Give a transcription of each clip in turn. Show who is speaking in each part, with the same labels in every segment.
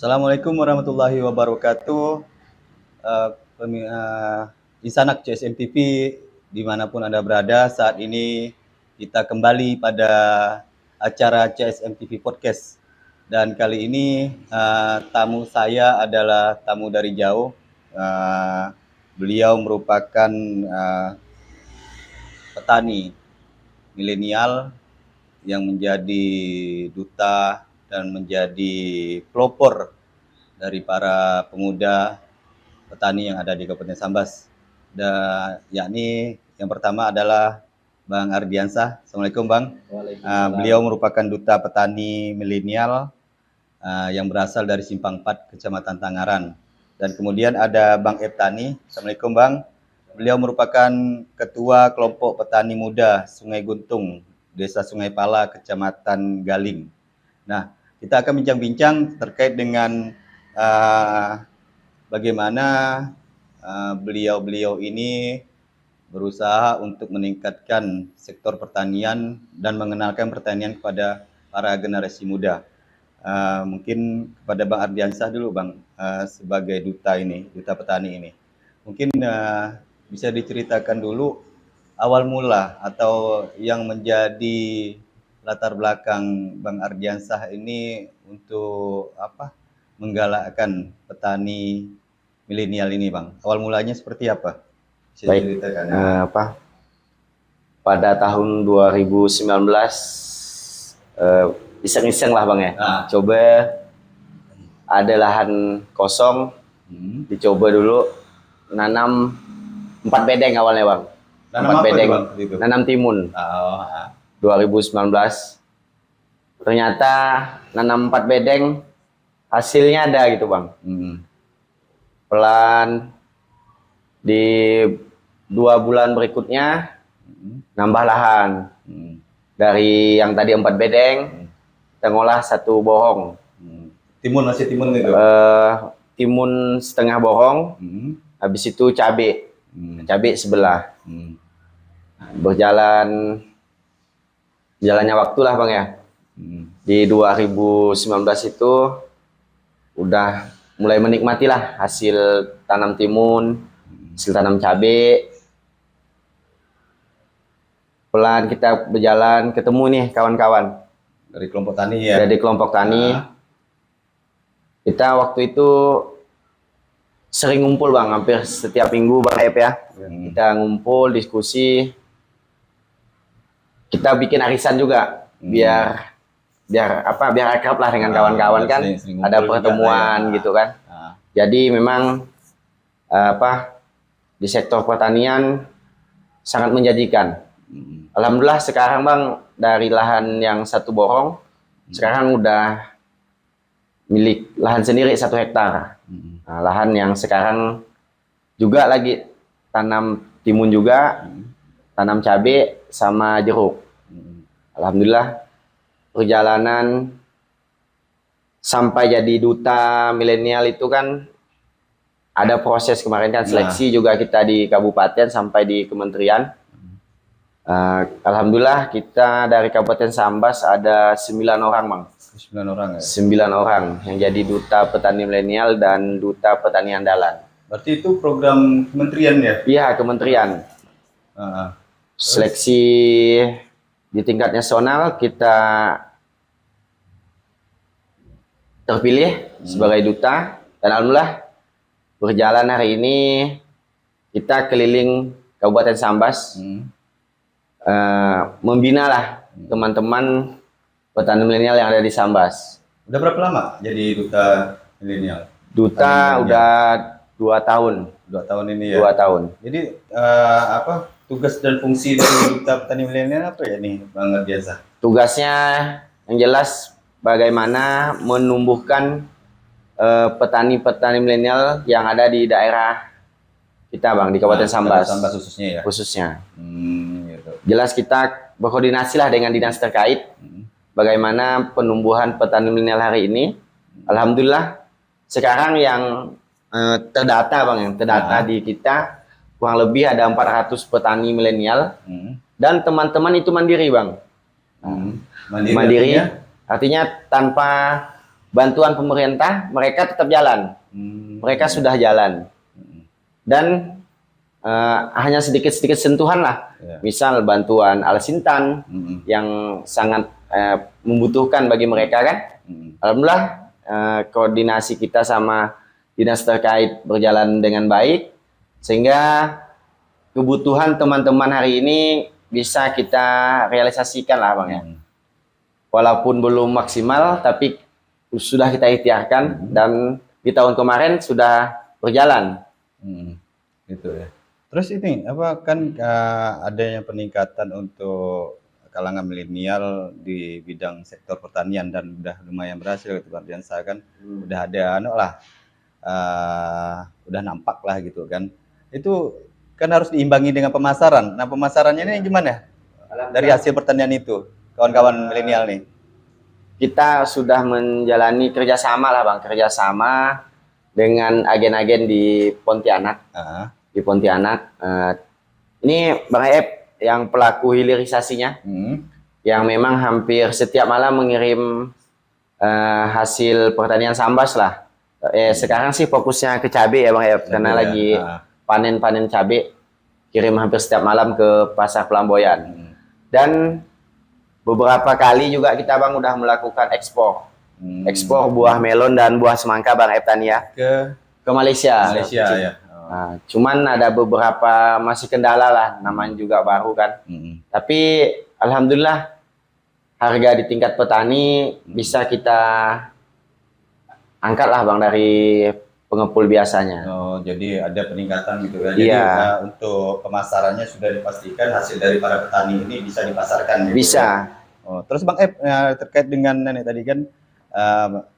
Speaker 1: Assalamualaikum warahmatullahi wabarakatuh. Eh, pemi- eh, Insanak CSM TV dimanapun Anda berada, saat ini kita kembali pada acara CSM TV Podcast. Dan kali ini tamu saya adalah tamu dari jauh. Beliau merupakan petani milenial yang menjadi duta dan menjadi pelopor dari para pemuda petani yang ada di Kabupaten Sambas. Dan yakni yang pertama adalah Bang Ardiansah. Assalamualaikum Bang. Beliau merupakan duta petani milenial yang berasal dari Simpang 4, Kecamatan Tangaran. Dan kemudian ada Bang Eptani. Assalamualaikum Bang. Beliau merupakan ketua kelompok petani muda Sungai Guntung, Desa Sungai Pala, Kecamatan Galing. Nah, kita akan bincang-bincang terkait dengan bagaimana beliau-beliau ini berusaha untuk meningkatkan sektor pertanian dan mengenalkan pertanian kepada para generasi muda. Mungkin kepada Bang Ardiansah dulu Bang, sebagai duta petani ini. Mungkin bisa diceritakan dulu awal mula atau yang menjadi latar belakang Bang Ardiansah ini untuk menggalakkan petani milenial ini Bang. Awal mulanya seperti apa? Bisa
Speaker 2: Baik,
Speaker 1: diceritakan ya?
Speaker 2: pada tahun 2019 iseng-iseng lah Bang ya. Coba ada lahan kosong, dicoba dulu nanam 4 bedeng awalnya Bang.
Speaker 1: Nanam
Speaker 2: 4 bedeng,
Speaker 1: Bang,
Speaker 2: nanam timun. 2019 ternyata nanam 4 bedeng hasilnya ada gitu Bang. Pelan di 2 bulan berikutnya nambah lahan. Dari yang tadi 4 bedeng kita ngolah 1 bohong.
Speaker 1: Timun, masih timun itu?
Speaker 2: Timun setengah bohong. Habis itu cabai. Cabai sebelah. Jalannya waktu lah Bang ya. Di 2019 itu udah mulai menikmati lah hasil tanam timun, hasil tanam cabai. Pelan kita berjalan, ketemu nih kawan-kawan
Speaker 1: dari kelompok tani ya?
Speaker 2: Dari kelompok tani. Kita waktu itu sering ngumpul Bang, hampir setiap minggu Bang Ep ya. Kita ngumpul, diskusi. Kita bikin arisan juga, biar akrab lah dengan kawan-kawan kan. Ada pertemuan gitu kan. Jadi memang di sektor pertanian sangat menjanjikan. Alhamdulillah sekarang Bang, dari lahan yang 1 bohong sekarang udah milik lahan sendiri 1 hektar. Nah, lahan yang sekarang juga lagi tanam timun juga, tanam cabai sama jeruk. Alhamdulillah perjalanan sampai jadi duta milenial itu kan ada proses kemarin kan, seleksi juga kita di kabupaten sampai di kementerian. Alhamdulillah kita dari Kabupaten Sambas ada 9 orang Bang.
Speaker 1: 9 orang ya?
Speaker 2: 9 orang yang jadi duta petani milenial dan duta petani andalan.
Speaker 1: Berarti itu program kementerian ya?
Speaker 2: Iya, kementerian. Seleksi di tingkat nasional kita terpilih sebagai duta, dan alhamdulillah berjalan hari ini kita keliling Kabupaten Sambas, membina lah teman-teman petani milenial yang ada di Sambas.
Speaker 1: Udah berapa lama jadi duta milenial?
Speaker 2: Duta udah 2 tahun.
Speaker 1: 2 tahun ini ya?
Speaker 2: 2 tahun.
Speaker 1: Jadi tugas dan fungsi dari duta petani milenial apa ya nih Bang Ardiansah?
Speaker 2: Tugasnya yang jelas bagaimana menumbuhkan petani-petani milenial yang ada di daerah kita Bang, di Kabupaten Sambas.
Speaker 1: Sambas khususnya ya?
Speaker 2: Khususnya.
Speaker 1: Gitu.
Speaker 2: Jelas kita berkoordinasi lah dengan dinas terkait bagaimana penumbuhan petani milenial hari ini. Alhamdulillah sekarang yang terdata Bang, yang terdata di kita kurang lebih ada 400 petani milenial. Dan teman-teman itu mandiri Bang. Mandiri artinya tanpa bantuan pemerintah mereka tetap jalan. Mereka sudah jalan. Dan hanya sedikit-sedikit sentuhan lah. Misal bantuan Al-Sintan yang sangat membutuhkan bagi mereka kan. Alhamdulillah koordinasi kita sama dinas terkait berjalan dengan baik sehingga kebutuhan teman-teman hari ini bisa kita realisasikan lah Bang ya. Walaupun belum maksimal tapi sudah kita ikhtiarkan dan di tahun kemarin sudah berjalan.
Speaker 1: Gitu ya. Terus ini apa kan adanya peningkatan untuk kalangan milenial di bidang sektor pertanian dan udah lumayan berhasil gitu Bang Diansa kan. Udah ada udah nampak lah gitu kan. Itu kan harus diimbangi dengan pemasaran. Nah, pemasarannya ini gimana? Dari hasil pertanian itu, kawan-kawan milenial nih.
Speaker 2: Kita sudah menjalani kerjasama lah Bang, kerjasama dengan agen-agen di Pontianak. Di Pontianak. Ini Bang Ep yang pelaku hilirisasinya, yang memang hampir setiap malam mengirim hasil pertanian Sambas lah. Sekarang sih fokusnya ke cabai ya Bang Ep, karena lagi panen-panen cabai, kirim hampir setiap malam ke pasar Pelamboyan. Dan beberapa kali juga kita Bang udah melakukan ekspor. Ekspor buah melon dan buah semangka Bang Ep Tania ke Malaysia.
Speaker 1: Ya.
Speaker 2: Nah, cuman ada beberapa masih kendala lah, namanya juga baru kan. Tapi alhamdulillah harga di tingkat petani bisa kita angkat lah Bang dari pengepul biasanya.
Speaker 1: Oh, jadi ada peningkatan gitu kan.
Speaker 2: Iya.
Speaker 1: Jadi untuk pemasarannya sudah dipastikan hasil dari para petani ini bisa dipasarkan gitu.
Speaker 2: Bisa.
Speaker 1: Ya? Oh, terus Bang Ep terkait dengan nenek tadi kan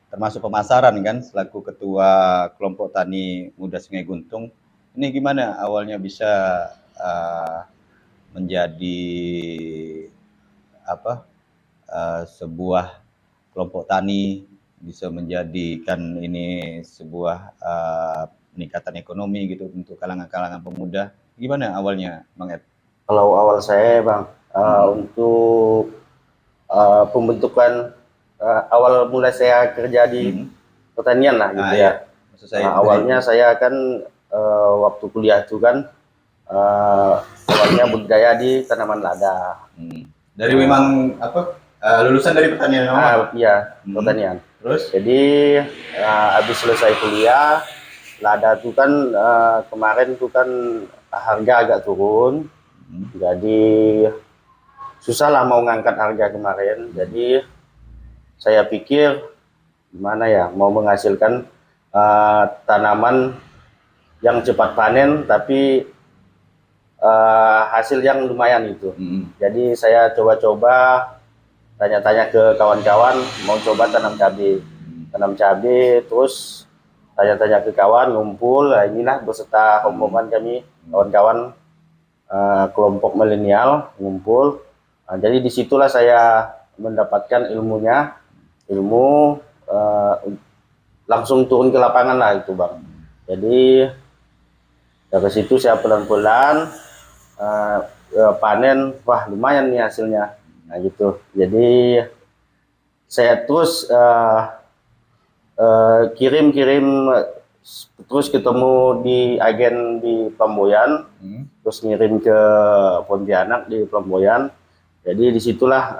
Speaker 1: termasuk pemasaran kan selaku ketua kelompok tani muda Sungai Guntung. Ini gimana awalnya bisa menjadi sebuah kelompok tani, bisa menjadikan ini sebuah peningkatan ekonomi gitu untuk kalangan-kalangan pemuda. Gimana awalnya Bang Ed?
Speaker 3: Kalau awal saya Bang, untuk pembentukan awal mulai saya kerja di pertanian lah gitu ya.
Speaker 1: Maksud saya
Speaker 3: awalnya saya kan waktu kuliah itu kan awalnya budidaya di tanaman lada.
Speaker 1: Dari memang lulusan dari pertanian
Speaker 3: Iya, pertanian.
Speaker 1: Terus?
Speaker 3: Jadi habis selesai kuliah, lada itu kan kemarin itu kan harga agak turun. Jadi susah lah mau ngangkat harga kemarin. Jadi saya pikir gimana ya, mau menghasilkan tanaman yang cepat panen tapi hasil yang lumayan itu. Jadi saya coba-coba tanya-tanya ke kawan-kawan mau coba tanam cabai, terus tanya-tanya ke kawan, ngumpul. Nah, inilah beserta rombongan kami kawan-kawan kelompok milenial ngumpul. Nah, jadi disitulah saya mendapatkan ilmu langsung turun ke lapangan lah itu Bang. Jadi dari situ saya pelan-pelan panen, wah lumayan nih hasilnya. Nah gitu. Jadi saya terus kirim terus ketemu di agen di Pelamboyan, terus ngirim ke Pontianak di Pelamboyan. Jadi disitulah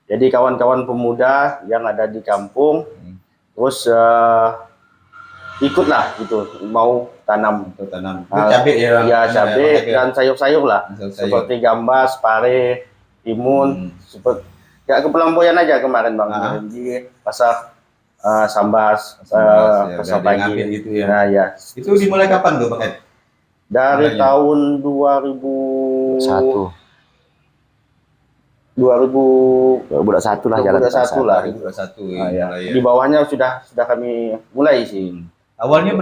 Speaker 3: jadi kawan-kawan pemuda yang ada di kampung terus ikutlah gitu mau tanam.
Speaker 1: Cabai ya?
Speaker 3: Ya cabai dan sayur-sayur lah, seperti gambas, pare, timun, seperti ya ke Pelamboyan aja kemarin Bang, di pasar Sambas, pasar pagi
Speaker 1: gitu ya.
Speaker 3: Nah ya.
Speaker 1: Itu dimulai kapan tuh Bang Ed?
Speaker 3: Dari tahun 2001
Speaker 2: lah jalan
Speaker 3: 2021 lah.
Speaker 1: 2021
Speaker 3: ya. Di bawahnya sudah kami mulai sih.
Speaker 1: Awalnya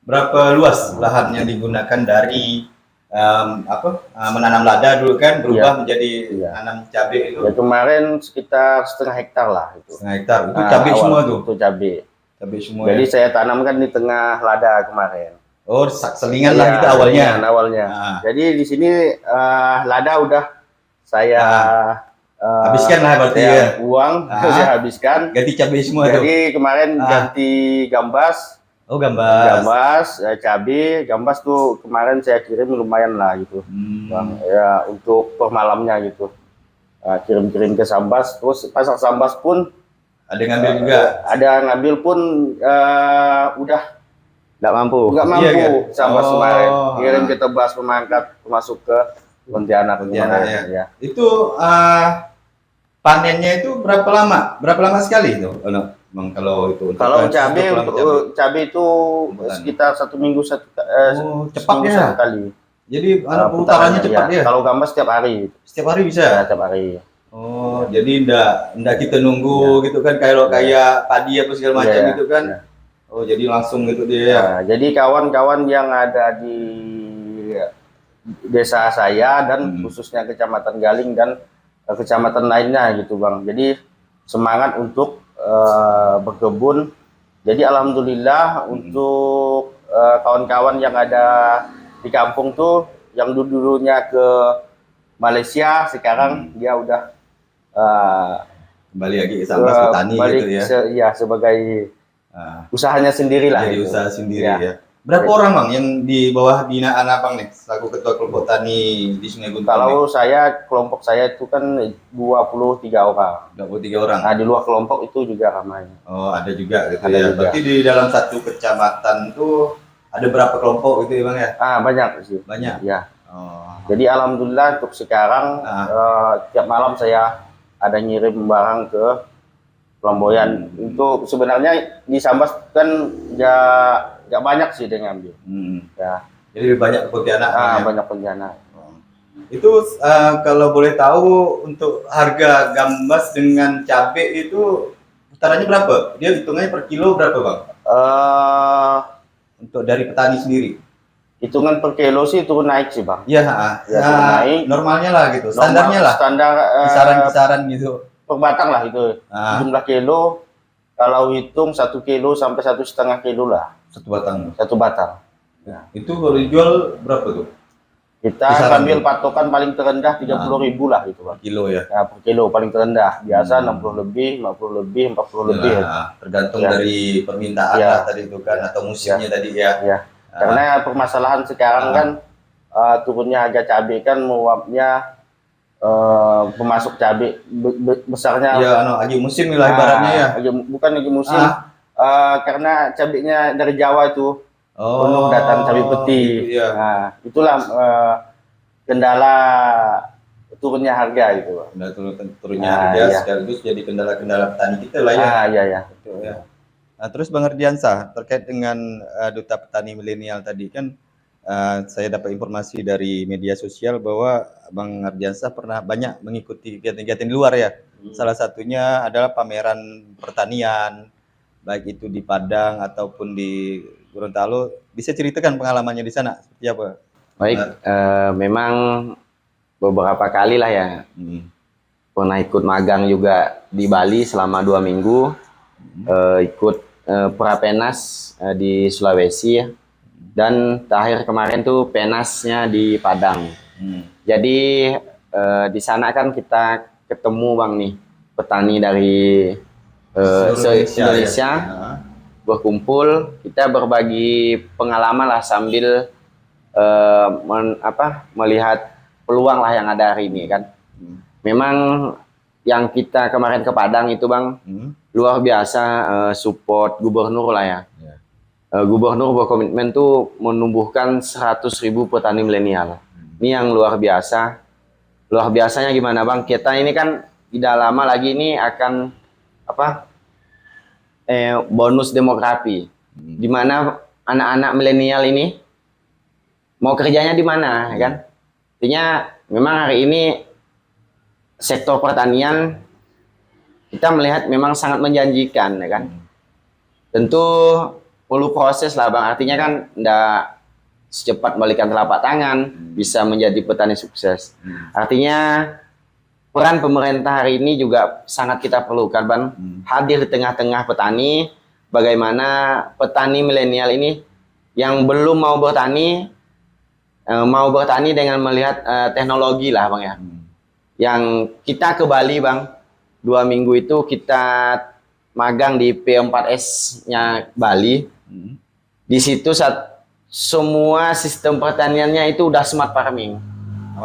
Speaker 1: berapa luas lahannya digunakan dari menanam lada dulu kan berubah menjadi nanam cabai itu?
Speaker 3: Ya kemarin sekitar 1,5 hektar lah itu.
Speaker 1: 1,5 hektar. Itu cabai semua tuh.
Speaker 3: Itu cabai.
Speaker 1: Cabai semua.
Speaker 3: Jadi saya tanamkan di tengah lada kemarin.
Speaker 1: Oh, selingan lah itu awalnya.
Speaker 3: Awalnya. Jadi di sini lada udah saya
Speaker 1: Habiskan lah berarti ya.
Speaker 3: Uang saya habiskan.
Speaker 1: Ganti cabai semua tuh.
Speaker 3: Jadi kemarin ganti gambas.
Speaker 1: Oh, gambas.
Speaker 3: Cabai, gambas tuh kemarin saya kirim lumayan lah gitu, Bang. Ya untuk per malamnya gitu. Kirim-kirim ke Sambas, terus pasar Sambas pun
Speaker 1: Ada yang ngambil juga.
Speaker 3: Ada ngambil pun udah
Speaker 2: Nggak mampu.
Speaker 3: nggak mampu.
Speaker 1: Iya, kan?
Speaker 3: Sambas
Speaker 1: Oh.
Speaker 3: kemarin kirim ke Tebas Pemangkat masuk ke Pontianak.
Speaker 1: Pontianak, ya.
Speaker 3: Ya.
Speaker 1: Itu panennya itu berapa lama? Berapa lama sekali itu? Bang, kalau itu untuk
Speaker 3: Kalau
Speaker 1: cabai,
Speaker 3: cabai itu
Speaker 1: Pemutaran.
Speaker 3: sekitar 1 minggu
Speaker 1: cepat
Speaker 3: seminggu
Speaker 1: ya.
Speaker 3: satu kali.
Speaker 1: Jadi putarannya
Speaker 3: Putarannya,
Speaker 1: cepat ya.
Speaker 3: Kalau gambas setiap hari.
Speaker 1: Setiap hari bisa.
Speaker 3: Ya, setiap hari.
Speaker 1: Oh, jadi ndak kita nunggu gitu kan kalau kayak padi apa segala macam
Speaker 3: Iya,
Speaker 1: gitu kan.
Speaker 3: iya.
Speaker 1: Oh, jadi langsung gitu dia ya.
Speaker 3: Nah, jadi kawan-kawan yang ada di desa saya dan khususnya Kecamatan Galing dan kecamatan lainnya gitu, Bang. Jadi semangat untuk berkebun. Jadi alhamdulillah untuk kawan-kawan yang ada di kampung tuh yang dulunya ke Malaysia sekarang dia udah
Speaker 1: Kembali lagi ke Sambas petani gitu ya.
Speaker 3: Sebagai
Speaker 1: Ah,
Speaker 3: usahanya sendiri lah.
Speaker 1: jadi
Speaker 3: itu.
Speaker 1: usaha sendiri
Speaker 3: Ya.
Speaker 1: ya. Berapa orang Bang yang di bawah binaan Abang nih selaku ketua kelompok tani di Sungai Guntung?
Speaker 3: Kalau kelompok saya itu kan 23 orang.
Speaker 1: 23 orang.
Speaker 3: Nah, di luar kelompok itu juga ramai.
Speaker 1: Oh, ada juga gitu
Speaker 3: Ada
Speaker 1: ya.
Speaker 3: juga.
Speaker 1: Berarti di dalam satu kecamatan tuh ada berapa kelompok gitu ya Bang ya?
Speaker 3: Banyak sih.
Speaker 1: Banyak.
Speaker 3: Ya.
Speaker 1: Oh.
Speaker 3: Jadi alhamdulillah untuk sekarang tiap malam saya ada ngirim barang ke Pelamboyan. Untuk sebenarnya di Sambas kan nggak banyak sih dia ngambil. Ya.
Speaker 1: Jadi lebih banyak ke Pontianak. Bang, ya?
Speaker 3: Banyak Pontianak.
Speaker 1: Itu kalau boleh tahu untuk harga gambas dengan cabai itu putarannya berapa? Dia hitungannya per kilo berapa Bang? Untuk dari petani sendiri?
Speaker 3: Hitungan per kilo sih turun naik sih, Bang.
Speaker 1: Ya,
Speaker 3: turun naik.
Speaker 1: normalnya lah gitu, standarnya lah,
Speaker 3: Standar
Speaker 1: kisaran-kisaran gitu.
Speaker 3: per batang lah itu. Jumlah kilo kalau hitung 1 kilo sampai 1,5 kilo lah.
Speaker 1: Satu batang.
Speaker 3: Satu batang.
Speaker 1: Ya. Itu kalau dijual berapa tuh?
Speaker 3: Kita
Speaker 1: Kisaran
Speaker 3: ambil patokan paling terendah 30.000 lah gitu, Bang.
Speaker 1: Kilo ya.
Speaker 3: Ya, per kilo paling terendah. Biasa 60 lebih, 50 lebih, 40 lebih.
Speaker 1: Tergantung
Speaker 3: Ya.
Speaker 1: dari permintaan
Speaker 3: Ya.
Speaker 1: lah tadi itu kan atau musimnya tadi ya.
Speaker 3: Ya. Karena permasalahan sekarang kan turunnya harga cabai kan menguapnya pemasok cabai besarnya.
Speaker 1: Iya, lagi musim lah ibaratnya ya.
Speaker 3: Bukan lagi musim. Karena cabainya dari Jawa itu penuh datang cabai putih.
Speaker 1: Gitu, ya.
Speaker 3: Nah, itulah kendala turunnya harga itu.
Speaker 1: Udah turunnya harga sekaligus jadi kendala-kendala petani kita lah ya.
Speaker 3: Iya.
Speaker 1: Betul, ya. Nah, terus Bang Ardiansah terkait dengan Duta Petani Milenial tadi kan saya dapat informasi dari media sosial bahwa Bang Ardiansah pernah banyak mengikuti kegiatan-kegiatan di luar ya. Salah satunya adalah pameran pertanian, baik itu di Padang ataupun di Gorontalo. Bisa ceritakan pengalamannya di sana seperti apa?
Speaker 2: Baik, memang beberapa kali lah ya. Pernah ikut magang juga di Bali selama 2 minggu, ikut Prapenas di Sulawesi ya. Dan terakhir kemarin tuh penasnya di Padang. Jadi di sana kan kita ketemu Bang nih petani dari Indonesia berkumpul, kita berbagi pengalaman lah sambil melihat peluang lah yang ada hari ini kan. Memang yang kita kemarin ke Padang itu Bang luar biasa support gubernur lah ya. Gubernur berkomitmen tuh menumbuhkan 100.000 petani milenial. Ini yang luar biasa. Luar biasanya gimana Bang? Kita ini kan tidak lama lagi ini akan bonus demografi. Di mana anak-anak milenial ini mau kerjanya di mana kan? Artinya memang hari ini sektor pertanian kita melihat memang sangat menjanjikan ya kan. Tentu perlu proses lah Bang, artinya kan enggak secepat balikan telapak tangan bisa menjadi petani sukses. Artinya peran pemerintah hari ini juga sangat kita perlukan Bang, hadir di tengah-tengah petani, bagaimana petani milenial ini yang belum mau bertani dengan melihat teknologi lah Bang ya. yang kita ke Bali bang, 2 minggu itu kita magang di P4S-nya Bali. Di situ semua sistem pertaniannya itu udah smart farming.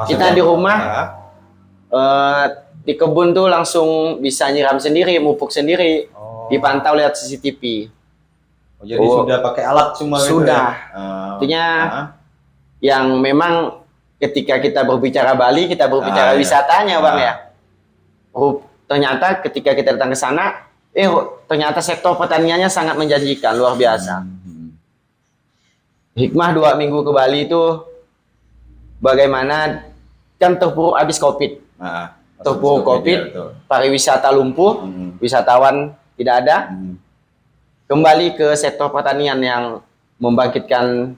Speaker 2: Kita di rumah di kebun tuh langsung bisa nyiram sendiri, mupuk sendiri, dipantau lihat CCTV.
Speaker 1: Jadi sudah pakai alat semua gitu
Speaker 2: sudah.
Speaker 1: ya?
Speaker 2: Artinya yang memang ketika kita berbicara Bali, kita berbicara wisatanya bang ya. Ternyata ketika kita datang ke sana, ternyata sektor pertaniannya sangat menjanjikan, luar biasa. Hikmah 2 minggu ke Bali itu bagaimana kan terpuruk habis COVID. Terpuruk COVID, pariwisata lumpuh, wisatawan tidak ada. Kembali ke sektor pertanian yang membangkitkan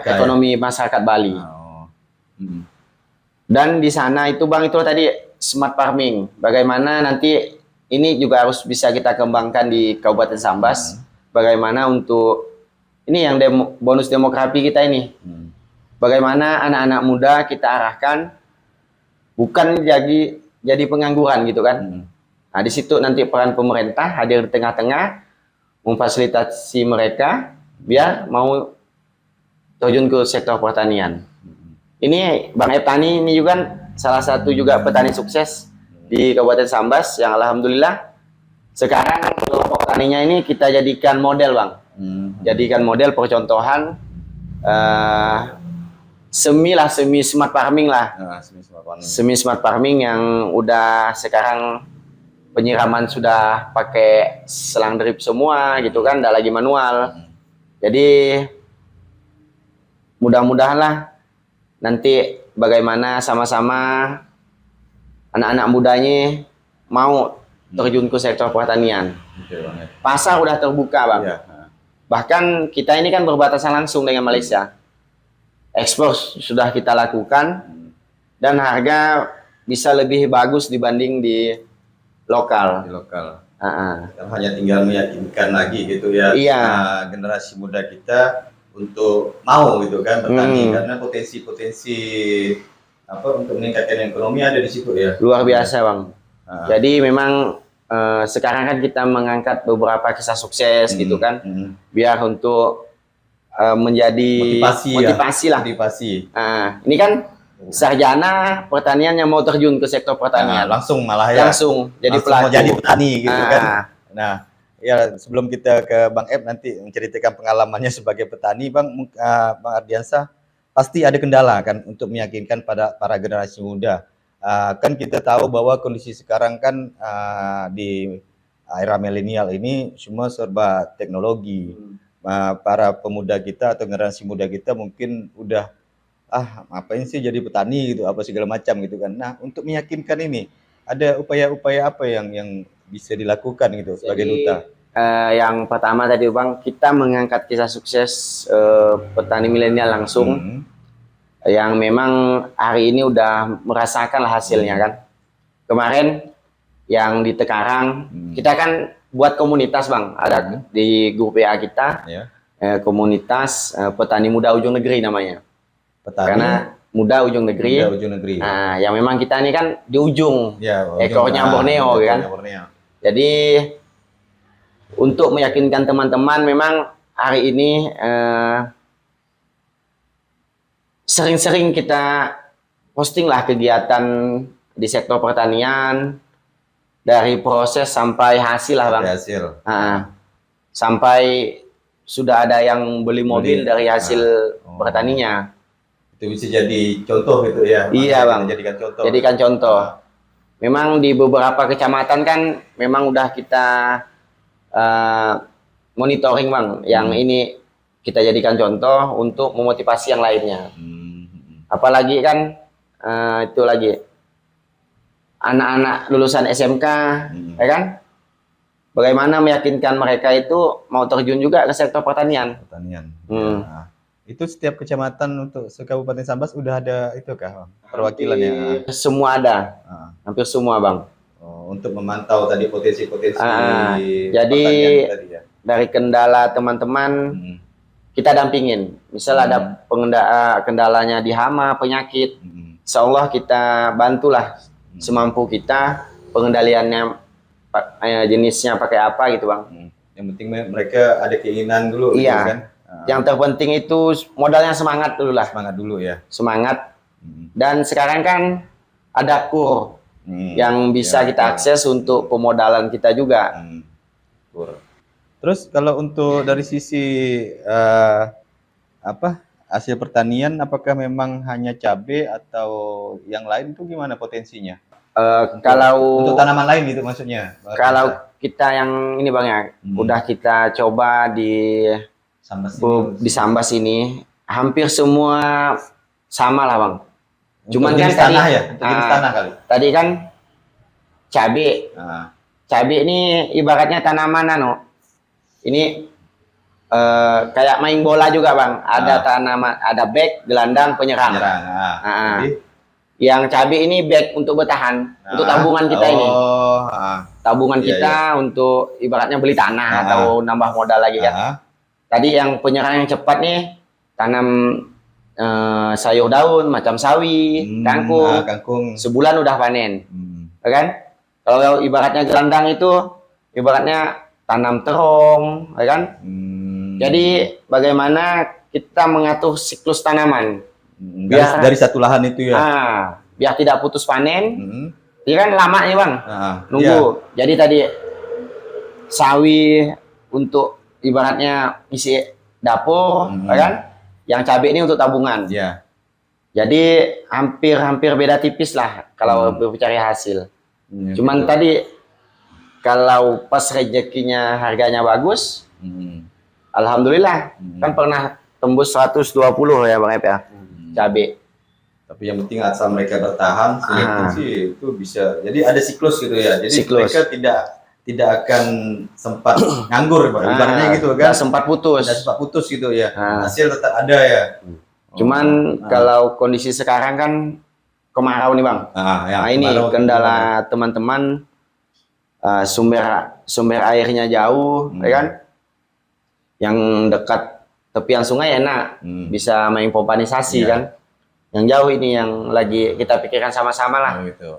Speaker 2: ekonomi masyarakat Bali. Dan di sana itu bang, itu tadi smart farming. Bagaimana nanti ini juga harus bisa kita kembangkan di Kabupaten Sambas. Bagaimana untuk ini yang bonus demografi kita ini. Bagaimana anak-anak muda kita arahkan bukan jadi pengangguran gitu kan. Nah, di situ nanti peran pemerintah hadir di tengah-tengah memfasilitasi mereka biar mau terjun ke sektor pertanian. Ini Bang Eptani ini juga salah satu juga petani sukses di Kabupaten Sambas yang alhamdulillah sekarang kelompok taninya ini kita jadikan model bang. Jadikan model percontohan semi smart farming lah. Semi smart farming yang udah sekarang penyiraman sudah pakai selang drip semua gitu kan, tidak lagi manual. Jadi mudah-mudahan lah nanti bagaimana sama-sama anak-anak mudanya mau terjun ke sektor pertanian. Pasar udah terbuka bang. Bahkan kita ini kan berbatasan langsung dengan Malaysia. Ekspor sudah kita lakukan dan harga bisa lebih bagus dibanding di lokal.
Speaker 1: Hanya tinggal meyakinkan lagi gitu ya. Generasi muda kita untuk mau gitu kan bertani karena potensi untuk meningkatkan ekonomi ada di situ ya.
Speaker 2: Luar biasa bang. Jadi memang sekarang kan kita mengangkat beberapa kisah sukses gitu kan, biar untuk menjadi motivasi lah. Ini kan sarjana pertanian yang mau terjun ke sektor pertanian.
Speaker 1: Langsung malah ya.
Speaker 2: Langsung jadi pelaku.
Speaker 1: Mau jadi petani gitu kan. Nah, ya sebelum kita ke Bang Ep nanti menceritakan pengalamannya sebagai petani, Bang Ardiansah, pasti ada kendala kan untuk meyakinkan pada para generasi muda. Kan kita tahu bahwa kondisi sekarang kan di era milenial ini semua serba teknologi. Para pemuda kita atau generasi muda kita mungkin udah ngapain sih jadi petani gitu, apa segala macam gitu kan. Nah, untuk meyakinkan ini ada upaya-upaya apa yang bisa dilakukan gitu sebagai duta?
Speaker 2: Yang pertama tadi Bang, kita mengangkat kisah sukses petani milenial langsung yang memang hari ini udah merasakan hasilnya kan. Kemarin yang di Tekarang kita kan buat komunitas Bang, ada di grup WA kita, komunitas petani muda ujung negeri namanya. Karena muda ujung negeri. Nah, yang memang kita ini kan di ujung, ekornya Borneo kan. Jadi untuk meyakinkan teman-teman, memang hari ini sering-sering kita posting lah kegiatan di sektor pertanian, dari proses sampai hasil lah Bang. Sampai sudah ada yang beli mobil dari hasil pertaninya.
Speaker 1: Itu bisa jadi contoh gitu ya.
Speaker 2: Iya Bang. Jadikan contoh. Memang di beberapa kecamatan kan memang udah kita monitoring Bang. Yang ini kita jadikan contoh untuk memotivasi yang lainnya. Apalagi kan itu lagi anak-anak lulusan SMK, ya kan? Bagaimana meyakinkan mereka itu mau terjun juga ke sektor pertanian.
Speaker 1: Nah, itu setiap kecamatan untuk Kabupaten Sambas udah ada itu kah perwakilannya?
Speaker 2: Semua ada, hampir semua Bang.
Speaker 1: Untuk memantau tadi potensi-potensi.
Speaker 2: Jadi tadi, ya. Dari kendala teman-teman kita dampingin. Misal ada kendalanya di hama, penyakit, insya Allah kita bantulah semampu kita, pengendaliannya jenisnya pakai apa gitu Bang.
Speaker 1: Yang penting mereka ada keinginan dulu gitu
Speaker 2: Iya.
Speaker 1: kan.
Speaker 2: Yang terpenting itu modalnya semangat dulu lah.
Speaker 1: Semangat dulu ya.
Speaker 2: Semangat. Dan sekarang kan ada KUR yang bisa
Speaker 1: Ya,
Speaker 2: kita akses untuk pemodalan kita juga.
Speaker 1: KUR. Terus kalau untuk dari sisi hasil pertanian, apakah memang hanya cabai atau yang lain itu gimana potensinya?
Speaker 2: Kalau
Speaker 1: untuk tanaman lain gitu maksudnya.
Speaker 2: Kalau kita yang ini Bang ya, udah kita coba di Sambas ini, hampir semua sama lah Bang. Cuman kan
Speaker 1: jenis tanah ya, jenis tanah kali.
Speaker 2: Tadi kan cabai. Cabai ini ibaratnya tanaman ini kayak main bola juga Bang. Ada tanaman, ada back, gelandang, penyerang. Jadi, yang cabai ini back untuk bertahan, untuk tabungan kita ini. Tabungan kita untuk ibaratnya beli tanah atau nambah modal lagi kan. Tadi yang penyerang yang cepat nih, tanam sayur daun macam sawi, kangkung. Sebulan udah panen. Kan? Kalau ibaratnya gelandang itu ibaratnya tanam terong, kan? Jadi bagaimana kita mengatur siklus tanaman
Speaker 1: dari satu lahan itu ya.
Speaker 2: Biar tidak putus panen. Dia kan lama nih Bang. Nunggu. Jadi tadi sawi untuk ibaratnya isi dapur, kan? Yang cabai ini untuk tabungan. Jadi hampir beda tipis lah kalau berbicara hasil. Cuman tadi kalau pas rezekinya harganya bagus, alhamdulillah kan pernah tembus 120 ya Bang Ep ya, cabai.
Speaker 1: Tapi yang penting asal mereka bertahan, sih itu bisa. Jadi ada siklus gitu ya. Jadi mereka tidak akan sempat nganggur, ibaratnya gitu kan.
Speaker 2: Sempat putus.
Speaker 1: Sempat putus gitu ya. Hasil tetap ada ya.
Speaker 2: Cuman kalau kondisi sekarang kan kemarau nih Bang. Ini kendala teman-teman, sumber airnya jauh, ya kan? Yang dekat tepian sungai enak, bisa mengimplementasi kan. Yang jauh ini yang lagi kita pikirkan sama-sama lah.
Speaker 1: Gitu.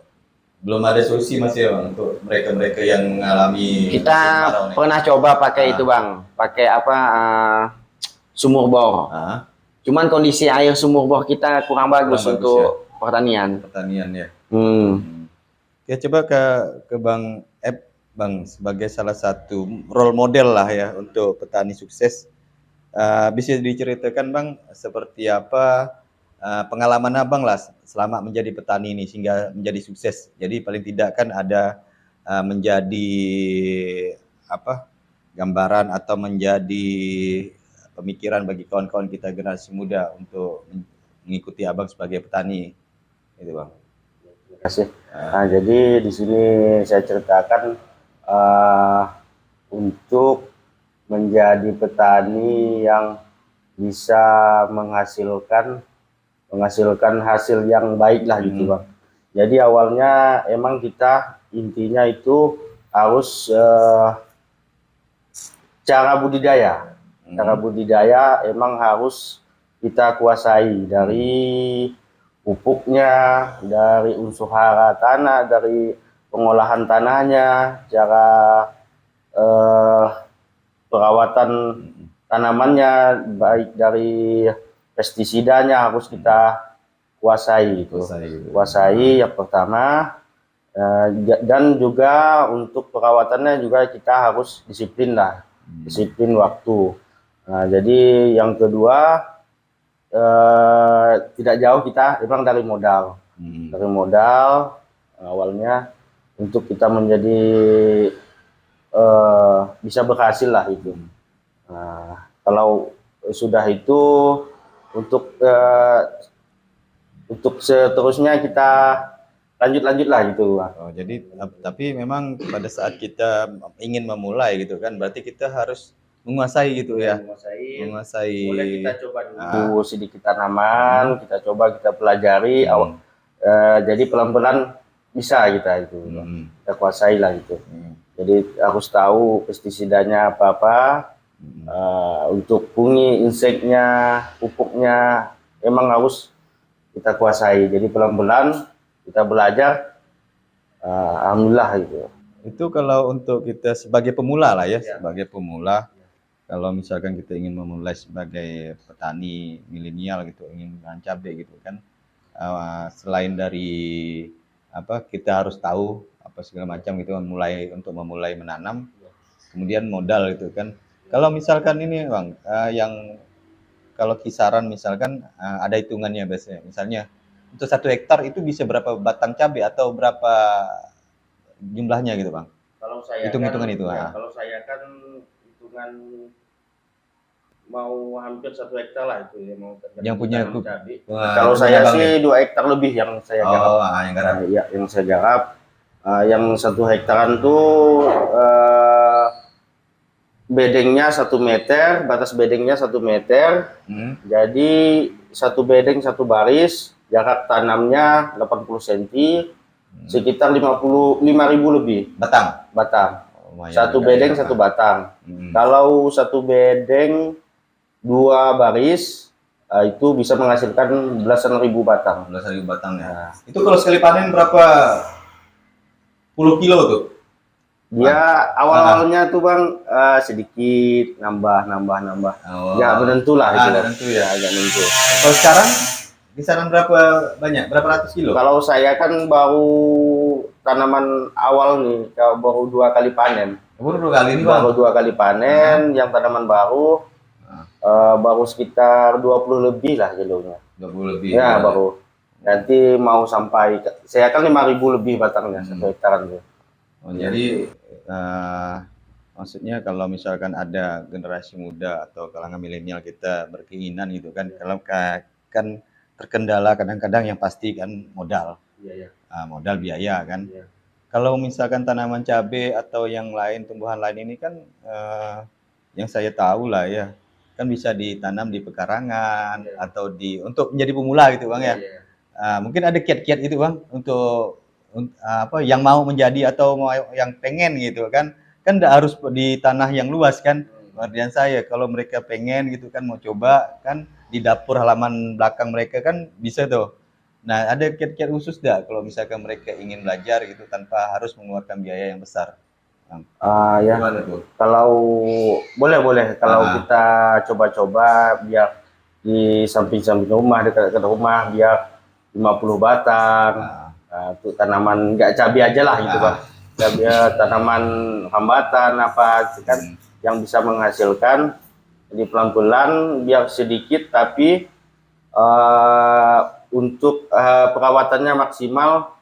Speaker 1: Belum ada solusi Mas ya Bang untuk mereka-mereka yang mengalami.
Speaker 2: Kita pernah coba pakai itu Bang, pakai sumur bor. Cuman kondisi air sumur bor kita kurang bagus untuk pertanian.
Speaker 1: Ya. Ya coba ke Bang Ep, Bang, sebagai salah satu role model lah ya untuk petani sukses. Bisa diceritakan Bang seperti apa pengalaman Abang lah selama menjadi petani ini sehingga menjadi sukses. Jadi paling tidak kan ada menjadi gambaran atau menjadi pemikiran bagi kawan-kawan kita generasi muda untuk mengikuti Abang sebagai petani, gitu Bang.
Speaker 3: Terima kasih. Jadi di sini saya ceritakan untuk menjadi petani yang bisa menghasilkan hasil yang baik lah gitu Bang. Jadi awalnya emang kita intinya itu harus cara budidaya. Cara budidaya emang harus kita kuasai dari pupuknya, dari unsur hara tanah, dari pengolahan tanahnya, cara perawatan tanamannya, baik dari pestisidanya harus kita kuasai itu. Kuasai yang pertama, dan juga untuk perawatannya juga kita harus disiplin lah, disiplin waktu. Jadi yang kedua, tidak jauh kita memang dari modal, awalnya untuk kita menjadi bisa berhasil lah itu. Kalau sudah itu untuk seterusnya kita lanjut lah gitu.
Speaker 1: Jadi tapi memang pada saat kita ingin memulai gitu kan, berarti kita harus menguasai gitu ya. Menguasai.
Speaker 3: Boleh kita coba dulu sedikit tanaman, kita coba kita pelajari. Jadi pelan-pelan bisa kita itu, kita kuasai lah gitu. Jadi harus tahu pestisidanya apa-apa, untuk fungi, inseknya, pupuknya, emang harus kita kuasai. Jadi pelan-pelan kita belajar, alhamdulillah gitu.
Speaker 1: Itu kalau untuk kita sebagai pemula lah ya,
Speaker 3: Ya.
Speaker 1: sebagai pemula, kalau misalkan kita ingin memulai sebagai petani milenial gitu, ingin menanam cabai gitu kan, selain dari apa kita harus tahu apa segala macam gitu, untuk memulai menanam, kemudian modal gitu kan. Kalau misalkan ini bang, yang kalau kisaran misalkan ada hitungannya biasanya, misalnya untuk 1 hektar itu bisa berapa batang cabai atau berapa jumlahnya gitu bang?
Speaker 3: Kalau saya
Speaker 1: Hitung-hitungan
Speaker 3: kan,
Speaker 1: itu,
Speaker 3: ya, kalau saya kan hitungan mau hampir 1 hektar lah itu ya, mau
Speaker 1: Yang punya
Speaker 3: tanam cabai.
Speaker 1: Wah,
Speaker 3: Kalau
Speaker 1: itu
Speaker 3: saya
Speaker 1: punya Bang
Speaker 3: sih
Speaker 1: ya?
Speaker 3: 2 hektar lebih yang saya garap.
Speaker 1: Oh, yang garap.
Speaker 3: Ya, yang saya garap. Yang 1 hektaran tuh bedengnya 1 meter, batas bedengnya 1 meter. Jadi 1 bedeng 1 baris, jarak tanamnya 80 cm, sekitar 55.000 lebih batang.
Speaker 1: Oh, lumayan
Speaker 3: 1 bedeng
Speaker 1: juga ya.
Speaker 3: 1 batang. Kalau 1 bedeng 2 baris, itu bisa menghasilkan belasan ribu batang.
Speaker 1: Belasan ribu batang ya. Itu kalau sekali panen berapa puluh kilo tuh?
Speaker 3: Dia awal-awalnya tuh bang sedikit nambah.
Speaker 1: Oh.
Speaker 3: Nggak menentu lah itu.
Speaker 1: Nggak menentu ya.
Speaker 3: Nggak menentu.
Speaker 1: Kalau sekarang kisaran berapa banyak? Berapa ratus kilo?
Speaker 3: Kalau saya kan baru tanaman awal nih, baru 2 kali panen.
Speaker 1: Baru 2 kali ini bang?
Speaker 3: Baru 2 kali panen, yang tanaman baru baru sekitar 20 lebih lah kilonya.
Speaker 1: 20 lebih.
Speaker 3: Ya baru. Nanti mau sampai, saya kan 5.000 lebih batangnya 1 hektaran tuh.
Speaker 1: Oh, jadi maksudnya kalau misalkan ada generasi muda atau kalangan milenial kita berkeinginan gitu kan, kalau kan terkendala kadang-kadang yang pasti kan modal, modal biaya kan.
Speaker 3: Iya.
Speaker 1: Kalau misalkan tanaman cabai atau yang lain, tumbuhan lain ini kan yang saya tahu lah ya, kan bisa ditanam di pekarangan atau untuk menjadi pemula gitu bang ya. Mungkin ada kiat-kiat itu bang untuk apa yang mau menjadi atau mau yang pengen gitu kan enggak harus di tanah yang luas kan. Artian saya kalau mereka pengen gitu kan mau coba kan di dapur halaman belakang mereka kan bisa tuh. Nah, ada kiat-kiat khusus enggak kalau misalkan mereka ingin belajar gitu tanpa harus mengeluarkan biaya yang besar?
Speaker 3: Ya.
Speaker 1: Gimana tuh?
Speaker 3: Kalau boleh kalau kita coba-coba biar di samping-samping rumah, dekat rumah, biar 50 batang. Untuk tanaman nggak cabai aja lah gitu bang. Cabai, tanaman hambatan apa kan yang bisa menghasilkan. Jadi pelan-pelan biar sedikit tapi untuk perawatannya maksimal.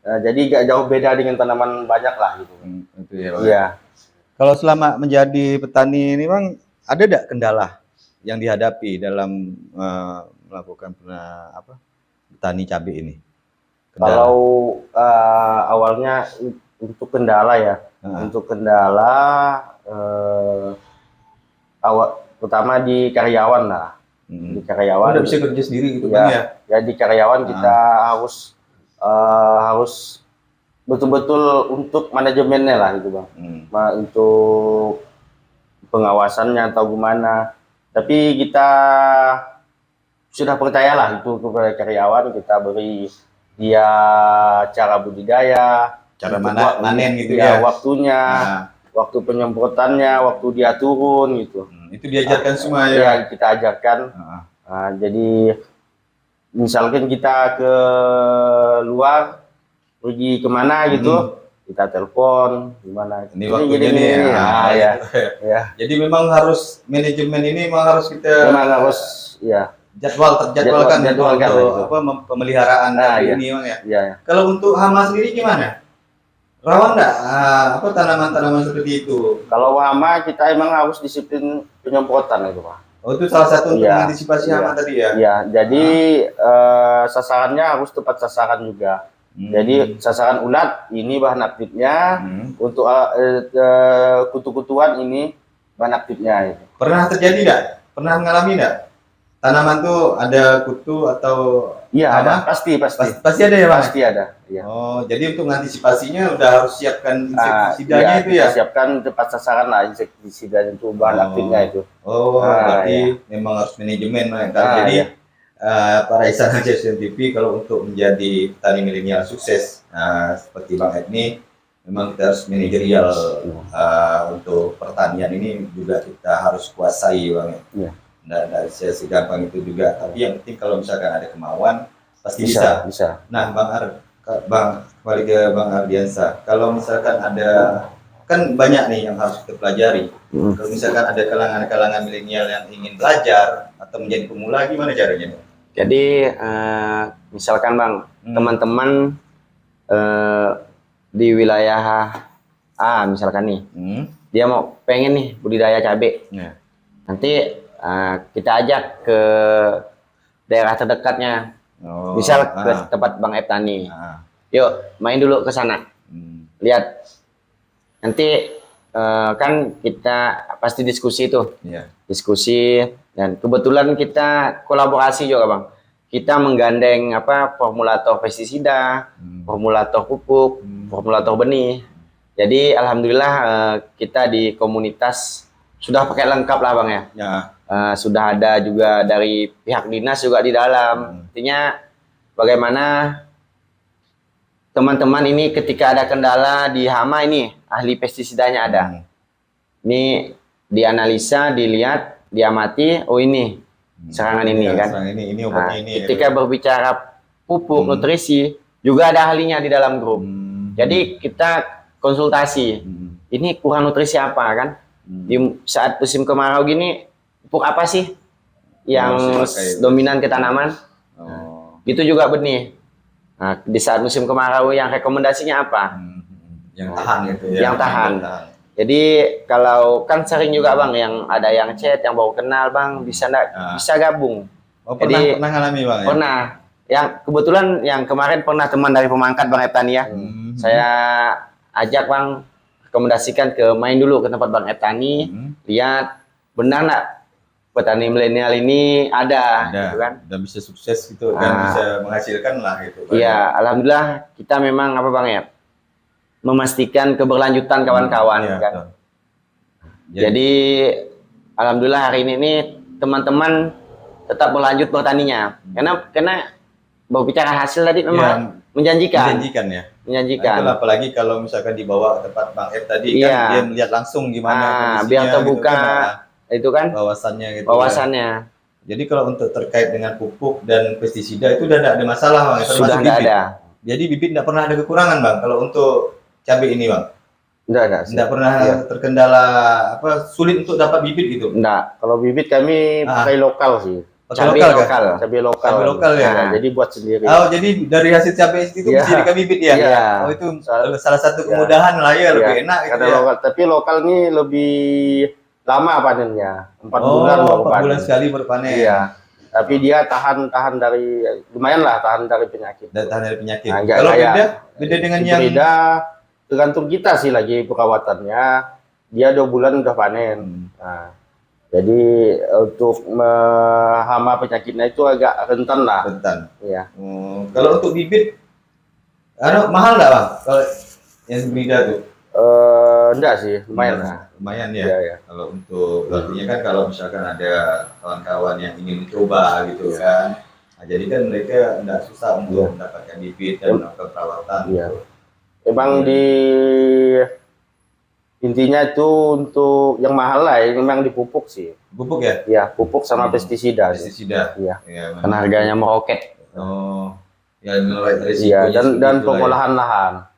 Speaker 3: Jadi nggak jauh beda dengan tanaman banyak lah gitu.
Speaker 1: Itu ya, Bang.
Speaker 3: Iya.
Speaker 1: Kalau selama menjadi petani ini bang, ada nggak kendala yang dihadapi dalam melakukan petani cabai ini? Kendala.
Speaker 3: Kalau awalnya untuk kendala ya, untuk kendala pertama di karyawan lah, di karyawan.
Speaker 1: Udah bisa kerja sendiri gitu
Speaker 3: ya,
Speaker 1: kan ya?
Speaker 3: Ya di karyawan kita harus betul-betul untuk manajemennya lah gitu bang, untuk pengawasannya atau gimana. Tapi kita sudah percayalah itu kepada karyawan, kita beri dia cara budidaya,
Speaker 1: cara manen gitu ya,
Speaker 3: waktunya, waktu penyemprotannya, waktu dia turun gitu.
Speaker 1: Itu diajarkan semua ya?
Speaker 3: Ya kita ajarkan. Jadi misalkan kita ke luar pergi kemana gitu, kita telepon gimana.
Speaker 1: Ini waktunya nih
Speaker 3: ya.
Speaker 1: Jadi memang harus manajemen ini memang harus kita jadwalkan untuk pemeliharaan ini bang ya.
Speaker 3: Iya.
Speaker 1: Kalau untuk hama sendiri gimana? Rawan nggak tanaman-tanaman seperti itu?
Speaker 3: Kalau hama kita emang harus disiplin penyemprotan itu pak.
Speaker 1: Oh itu salah satu untuk mengantisipasi hama tadi ya? Iya.
Speaker 3: Jadi sasarannya harus tepat sasaran juga. Jadi sasaran ulat ini bahan aktifnya, untuk kutu-kutuan ini bahan aktifnya.
Speaker 1: Pernah terjadi nggak? Pernah mengalami nggak? Tanaman tuh ada kutu atau
Speaker 3: ada, pasti
Speaker 1: ada ya bang?
Speaker 3: Pasti ada. Ya.
Speaker 1: Oh jadi untuk mengantisipasinya udah harus siapkan insektisidanya itu ya?
Speaker 3: Siapkan tepat sasaran lah insektisidanya itu bahan aktifnya itu.
Speaker 1: Berarti memang harus manajemen kan. Jadi para insan HCSN TV kalau untuk menjadi petani milenial sukses seperti Bang Edni, memang kita harus manajerial untuk pertanian ini juga kita harus kuasai Bang.
Speaker 2: Iya.
Speaker 1: Nggak segampang itu juga. Tapi yang penting kalau misalkan ada kemauan pasti bisa. Nah, kembali ke Bang Ardiansa. Kalau misalkan ada, kan banyak nih yang harus kita pelajari. Kalau misalkan ada kalangan-kalangan milenial yang ingin belajar atau menjadi pemula, gimana caranya?
Speaker 2: Jadi misalkan Bang, teman-teman di wilayah A misalkan nih, dia mau pengen nih budidaya cabai. Nanti kita ajak ke daerah terdekatnya, misal ke tempat Bang Eptani. Yuk main dulu ke sana, lihat. Nanti kan kita pasti diskusi tuh, diskusi, dan kebetulan kita kolaborasi juga Bang. Kita menggandeng formulator pestisida, formulator pupuk, formulator benih. Jadi alhamdulillah kita di komunitas sudah pakai lengkap lah Bang ya. Sudah ada juga dari pihak dinas juga di dalam. Artinya bagaimana teman-teman ini ketika ada kendala di hama ini ahli pestisidanya ada. Ini dianalisa, dilihat, diamati. Oh ini serangan ini kan.
Speaker 1: Ini obatnya ini.
Speaker 2: Ketika berbicara pupuk nutrisi juga ada ahlinya di dalam grup. Jadi kita konsultasi. Ini kurang nutrisi apa kan? Di saat musim kemarau gini pupuk apa sih yang dominan ke tanaman? Itu juga benih. Nah, di saat musim kemarau yang rekomendasinya apa?
Speaker 1: Yang tahan gitu ya.
Speaker 2: Yang tahan. Jadi kalau kan sering juga Bang yang ada yang chat, yang baru kenal Bang, bisa gabung.
Speaker 1: Pernah ngalami Bang ya?
Speaker 2: Pernah. Yang kebetulan yang kemarin pernah teman dari Pemangkat Bang Eptani ya. Saya ajak Bang, rekomendasikan ke main dulu ke tempat Bang Eptani, lihat benar nggak petani milenial ini ada gitu kan,
Speaker 1: dan bisa sukses gitu dan bisa menghasilkan lah gitu.
Speaker 2: Iya, alhamdulillah kita memang Bang ya, memastikan keberlanjutan kawan-kawan kan. Jadi alhamdulillah hari ini teman-teman tetap berlanjut bertaninya, karena berbicara hasil tadi memang menjanjikan ya. Menjanjikan.
Speaker 1: Nah, apalagi kalau misalkan dibawa ke tempat Bang Ed tadi kan dia melihat langsung gimana kondisinya,
Speaker 2: biar terbuka
Speaker 1: gitu,
Speaker 2: itu kan
Speaker 1: bawasannya gitu. Jadi kalau untuk terkait dengan pupuk dan pestisida itu udah tidak ada masalah Bang.
Speaker 2: Sudah tidak ada.
Speaker 1: Jadi bibit tidak pernah ada kekurangan Bang kalau untuk cabai ini Bang. Tidak pernah terkendala sulit untuk dapat bibit gitu.
Speaker 3: Enggak. Kalau bibit kami pakai lokal sih.
Speaker 2: Cabai
Speaker 3: lokal ya. Jadi buat sendiri.
Speaker 1: Oh, jadi dari hasil cabai itu menjadikan bibit ya? Oh, itu salah satu kemudahan lah ya, lebih enak gitu ya.
Speaker 3: Lokal, tapi lokal ini lebih lama panennya. 4 bulan baru panen.
Speaker 1: 4 bulan sekali baru panen.
Speaker 3: Iya. Tapi dia tahan dari lumayan lah, tahan dari penyakit.
Speaker 1: Tahan dari penyakit. Nah, kalau beda dengan yang
Speaker 3: beda, tergantung kita sih lagi perawatannya. Dia 2 bulan udah panen. Nah, jadi untuk hama penyakitnya itu agak rentan lah. Iya.
Speaker 1: Kalau untuk bibit, mahal nggak Bang? Kalau yang hibrida tuh?
Speaker 3: Enggak sih, lumayan lah.
Speaker 1: Lumayan ya. Iya. Kalau untuk artinya kan kalau misalkan ada kawan-kawan yang ingin mencoba gitu kan, nah, jadi kan mereka enggak susah untuk mendapatkan bibit dan melakukan perawatan.
Speaker 3: Iya. Emang intinya itu untuk yang mahal lah, memang dipupuk sih.
Speaker 1: Pupuk ya?
Speaker 3: Iya, pupuk sama pestisida.
Speaker 1: Iya.
Speaker 2: Karena harganya meroket.
Speaker 1: Oh. Ya, resikonya.
Speaker 3: Iya, dan pengolahan lahan.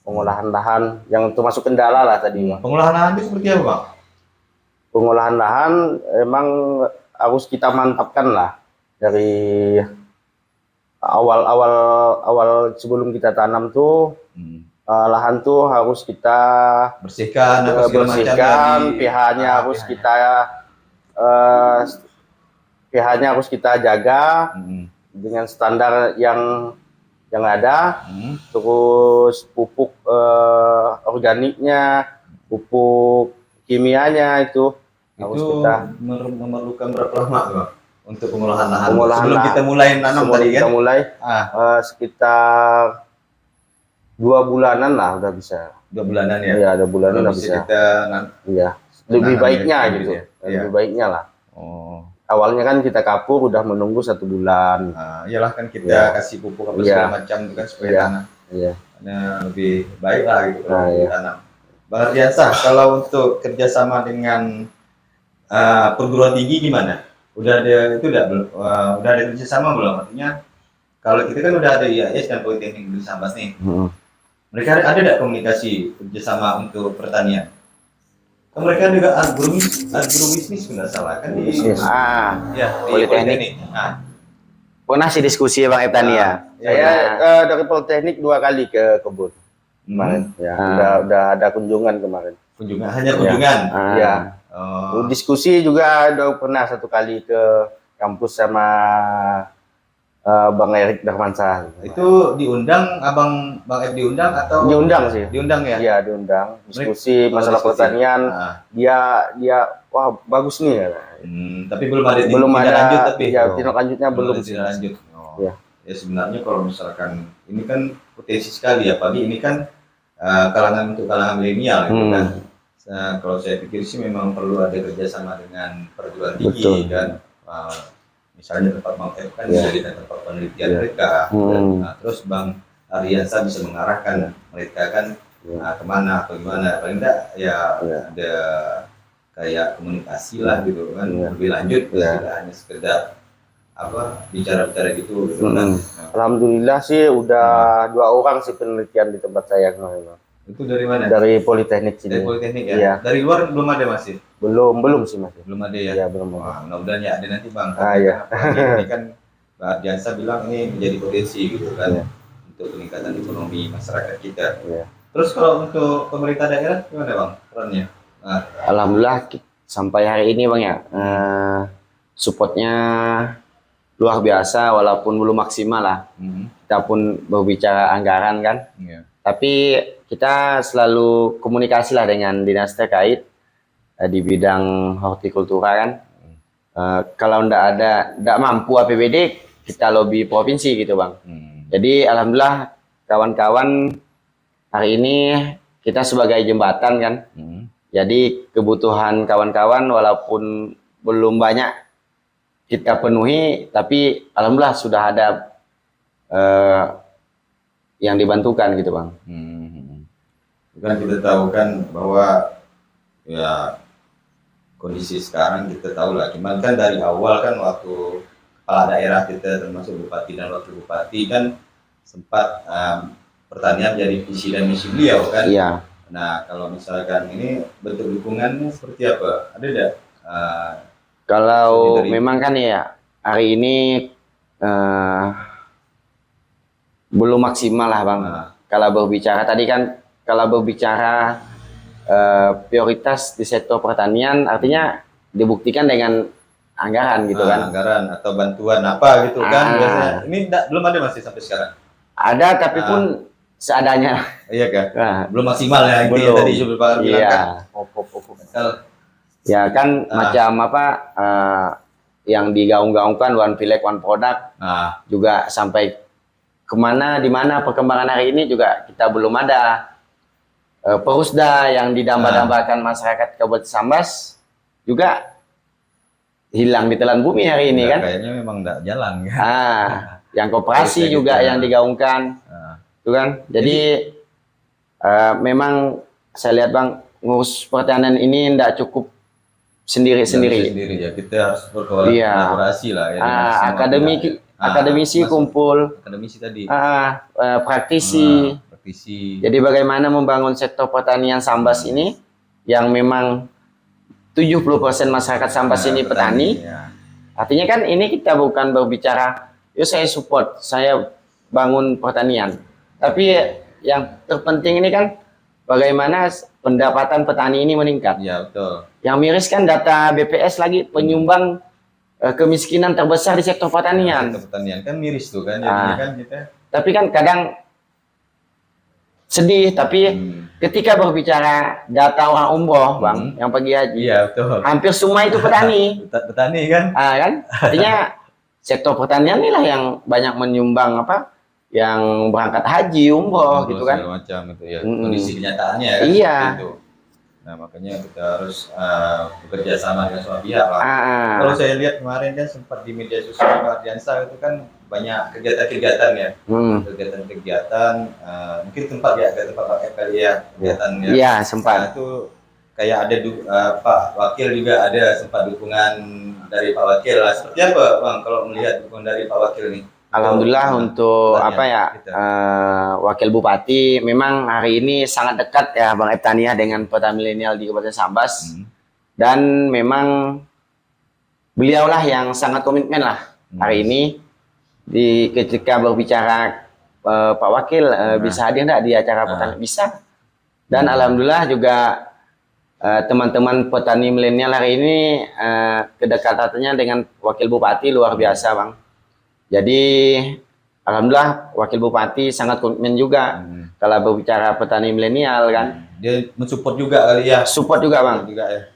Speaker 3: Pengolahan lahan yang termasuk kendala lah tadi.
Speaker 1: Pengolahan lahan itu seperti apa Bang?
Speaker 3: Pengolahan lahan emang harus kita mantapkan lah dari awal sebelum kita tanam tuh. Lahan tuh harus kita
Speaker 1: bersihkan,
Speaker 3: pH-nya harus kita harus kita jaga dengan standar yang ada. Terus pupuk organiknya, pupuk kimianya itu harus kita
Speaker 1: memerlukan berapa lama Bang untuk pengolahan lahan?
Speaker 3: Sebelum
Speaker 1: kita mulai nanam tadi kan?
Speaker 3: Sekitar 2 bulanan lah udah bisa.
Speaker 1: 2 bulanan ya?
Speaker 3: Iya, 2 bulanan udah bisa.
Speaker 1: Kita
Speaker 3: lebih baiknya gitu. Lebih baiknya lah. awalnya kan kita kapur udah menunggu 1 bulan.
Speaker 1: Nah, iyalah kan kita
Speaker 3: Iya.
Speaker 1: kasih pupuk apa
Speaker 3: Iya.
Speaker 1: segala macam itu kan supaya
Speaker 3: Iya.
Speaker 1: tanah
Speaker 3: Iya.
Speaker 1: lebih baik lah gitu kalau
Speaker 3: Nah, iya.
Speaker 1: ditanam. Bang Ardiansah, kalau untuk kerjasama dengan perguruan tinggi gimana? Udah ada itu udah ada kerjasama belum? Artinya kalau kita kan udah ada IAS dan Politeknik Negeri Sambas nih. Mereka ada nggak komunikasi kerjasama untuk pertanian? Kan mereka juga agrobisnis nggak salah kan di
Speaker 3: Bisnis.
Speaker 1: ya di
Speaker 2: Politeknik.
Speaker 1: Nah,
Speaker 2: Pernah sih diskusi ya Bang Eptani ya.
Speaker 3: Saya dari Politeknik 2 kali ke kebun kemarin. Ya,
Speaker 2: Ah.
Speaker 3: udah ada kunjungan kemarin.
Speaker 1: kunjungan hanya kunjungan.
Speaker 2: Ah.
Speaker 3: Iya.
Speaker 1: Oh,
Speaker 3: Diskusi juga udah pernah 1 kali ke kampus sama Bang Erik Darmansyah.
Speaker 1: itu diundang Bang F diundang atau
Speaker 3: Diundang sih.
Speaker 1: diundang ya?
Speaker 3: Iya, diundang. Diskusi masalah
Speaker 1: diskusi.
Speaker 3: pertanian.
Speaker 1: Ah.
Speaker 3: Dia wah bagus nih.
Speaker 1: Tapi belum ada
Speaker 3: Belum
Speaker 1: tindak
Speaker 3: ada
Speaker 1: lanjut tapi
Speaker 3: ya, tindak lanjutnya belum
Speaker 1: ada
Speaker 3: sih.
Speaker 1: tindak lanjut. Oh.
Speaker 3: Iya.
Speaker 1: Ya sebenarnya kalau misalkan ini kan potensi sekali ya, pagi ini kan kalangan milenial gitu kan. Nah, kalau saya pikir sih memang perlu ada kerjasama dengan perguruan tinggi.
Speaker 3: Betul.
Speaker 1: Dan misalnya tempat Bang F kan
Speaker 3: Iya.
Speaker 1: bisa jadi tempat penelitian
Speaker 3: Iya.
Speaker 1: mereka. Nah, terus Bang Ardiansah bisa mengarahkan mereka kan kemana atau gimana, paling enggak ya ada kayak komunikasi lah gitu kan, lebih lanjut, tidak hanya sekedar bicara-bicara gitu kan. Nah,
Speaker 3: Alhamdulillah sih udah 2 orang sih penelitian di tempat saya kemarin.
Speaker 1: itu dari mana?
Speaker 3: Dari Politeknik
Speaker 1: Dari
Speaker 3: sini.
Speaker 1: Politeknik ya?
Speaker 3: Iya.
Speaker 1: Dari luar belum ada masih?
Speaker 3: Belum sih masih.
Speaker 1: Belum ada ya?
Speaker 3: Iya, belum ada.
Speaker 1: Wah, mudah-mudahan ya ada nanti Bang.
Speaker 3: Iya.
Speaker 1: Ini kan Pak Ardiansah bilang ini menjadi potensi gitu kan,
Speaker 3: Iya.
Speaker 1: untuk peningkatan ekonomi masyarakat kita.
Speaker 3: Iya.
Speaker 1: Terus kalau untuk pemerintah daerah gimana Bang perannya? Nah,
Speaker 2: Alhamdulillah sampai hari ini Bang ya, supportnya luar biasa walaupun belum maksimal lah. Kita pun berbicara anggaran kan,
Speaker 1: iya.
Speaker 2: tapi kita selalu komunikasi lah dengan dinas terkait di bidang hortikultura kan. Kalau ndak mampu APBD, kita lobby provinsi gitu Bang. Jadi alhamdulillah kawan-kawan hari ini kita sebagai jembatan kan. Jadi kebutuhan kawan-kawan walaupun belum banyak kita penuhi, tapi alhamdulillah sudah ada yang dibantukan gitu Bang.
Speaker 1: Kan kita tahu kan bahwa ya kondisi sekarang kita tahu lah, cuman kan dari awal kan waktu kepala daerah kita termasuk bupati dan wakil bupati kan sempat pertanian jadi visi dan misi beliau kan.
Speaker 2: Iya.
Speaker 1: Nah kalau misalkan ini bentuk dukungannya seperti apa? Ada tidak?
Speaker 2: Kalau
Speaker 1: dari-
Speaker 2: memang kan ya hari ini belum maksimal lah Bang. Kalau berbicara tadi kan, kalau berbicara prioritas di sektor pertanian, artinya dibuktikan dengan anggaran gitu kan.
Speaker 1: Anggaran atau bantuan apa gitu kan biasanya. Ini belum ada masih sampai sekarang.
Speaker 2: Ada tapi pun seadanya.
Speaker 1: Iya kan?
Speaker 2: Nah,
Speaker 1: Belum maksimal ya intinya
Speaker 2: belum.
Speaker 1: tadi sebelum Pak bilang
Speaker 2: Iya.
Speaker 1: kan. Misal,
Speaker 2: Ya kan macam apa yang digaung-gaungkan one village one product juga sampai kemana di mana perkembangan hari ini juga kita belum ada. Perusda yang didamba-dambakan masyarakat Kabupaten Sambas juga hilang di telan bumi hari ini kan.
Speaker 1: kayaknya memang enggak jalan kan.
Speaker 2: Yang koperasi
Speaker 1: Kayak
Speaker 2: juga
Speaker 1: gitu.
Speaker 2: yang digaungkan, itu kan. Jadi memang saya lihat Bang, ngurus pertanian ini tidak cukup sendiri-sendiri.
Speaker 1: Sendiri ya, kita harus berkolaborasi lah ya. dengan semua pihak.
Speaker 2: Akademisi
Speaker 1: Masuk
Speaker 2: kumpul,
Speaker 1: akademisi tadi.
Speaker 2: praktisi.
Speaker 1: Praktisi.
Speaker 2: Jadi bagaimana membangun sektor pertanian Sambas ini yang memang 70% masyarakat Sambas ini petani.
Speaker 1: Ya.
Speaker 2: Artinya kan ini kita bukan berbicara, yuk saya support, saya bangun pertanian. Tapi yang terpenting ini kan bagaimana pendapatan petani ini meningkat.
Speaker 1: Ya betul.
Speaker 2: Yang miris kan data BPS lagi penyumbang kemiskinan terbesar di sektor pertanian.
Speaker 1: Sektor pertanian kan miris tuh kan, jadinya kan kita.
Speaker 2: Tapi kan kadang sedih, tapi ketika berbicara data orang umroh, Bang, yang pergi haji,
Speaker 1: Iya betul.
Speaker 2: hampir semua itu petani.
Speaker 1: Petani kan.
Speaker 2: Kan? Artinya sektor pertanian inilah yang banyak menyumbang yang berangkat haji, umroh gitu kan.
Speaker 1: Segala macam itu ya. Kondisi kenyataannya kan.
Speaker 2: Iya.
Speaker 1: seperti itu. Nah, makanya kita harus bekerja sama dengan semua pihak lah.
Speaker 2: Ah,
Speaker 1: Kalau saya lihat kemarin kan sempat di media sosial Pak Ardiansa itu kan banyak kegiatan-kegiatan ya. Kegiatan-kegiatan, mungkin tempat ya, ke tempat Pak F kali ya, kegiatannya.
Speaker 2: Iya,
Speaker 1: Nah,
Speaker 2: sempat.
Speaker 1: itu kayak ada Pak Wakil juga ada sempat dukungan dari Pak Wakil lah. Seperti apa Bang kalau melihat dukungan dari Pak Wakil nih?
Speaker 2: Alhamdulillah untuk apa ya,
Speaker 1: gitu.
Speaker 2: Wakil Bupati memang hari ini sangat dekat ya Bang Eptania dengan petani milenial di Kabupaten Sambas. Dan memang beliaulah yang sangat komitmen lah hari ini ketika berbicara Pak Wakil bisa hadir enggak di acara petani, bisa. Dan alhamdulillah juga teman-teman petani milenial hari ini kedekatannya dengan Wakil Bupati luar biasa Bang. Jadi alhamdulillah Wakil Bupati sangat komitmen juga kalau berbicara petani milenial kan.
Speaker 1: Dia mensupport juga kali ya.
Speaker 2: Support juga Bang.
Speaker 1: Juga ya.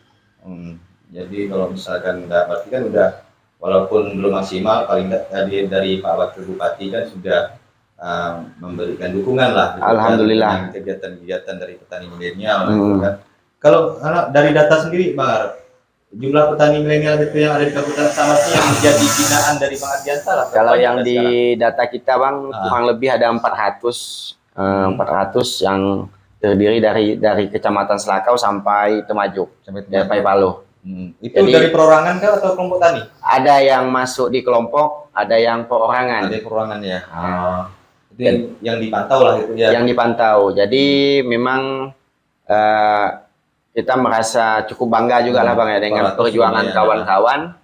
Speaker 1: Jadi kalau misalkan nggak, berarti kan udah walaupun belum maksimal, paling nggak tadi dari Pak Wakil Bupati kan sudah memberikan dukungan lah.
Speaker 2: Alhamdulillah.
Speaker 1: Kegiatan-kegiatan dari petani milenial. Gitu kan. Kalau dari data sendiri Bang Arab, jumlah petani milenial itu yang ada di Kabupaten Sambas yang menjadi binaan dari Bang Ardiansa lah.
Speaker 2: Kalau yang di data kita Bang kurang lebih ada 400 yang terdiri dari Kecamatan Selakau sampai Temajuk sampai Palu.
Speaker 1: Itu jadi, dari perorangan kah atau kelompok tani?
Speaker 2: Ada yang masuk di kelompok, ada yang perorangan.
Speaker 1: Ada perorangan ya. Itu yang dipantau lah itu ya.
Speaker 2: Yang dipantau. Jadi memang kita merasa cukup bangga juga lah Bang ya dengan perjuangan kawan-kawan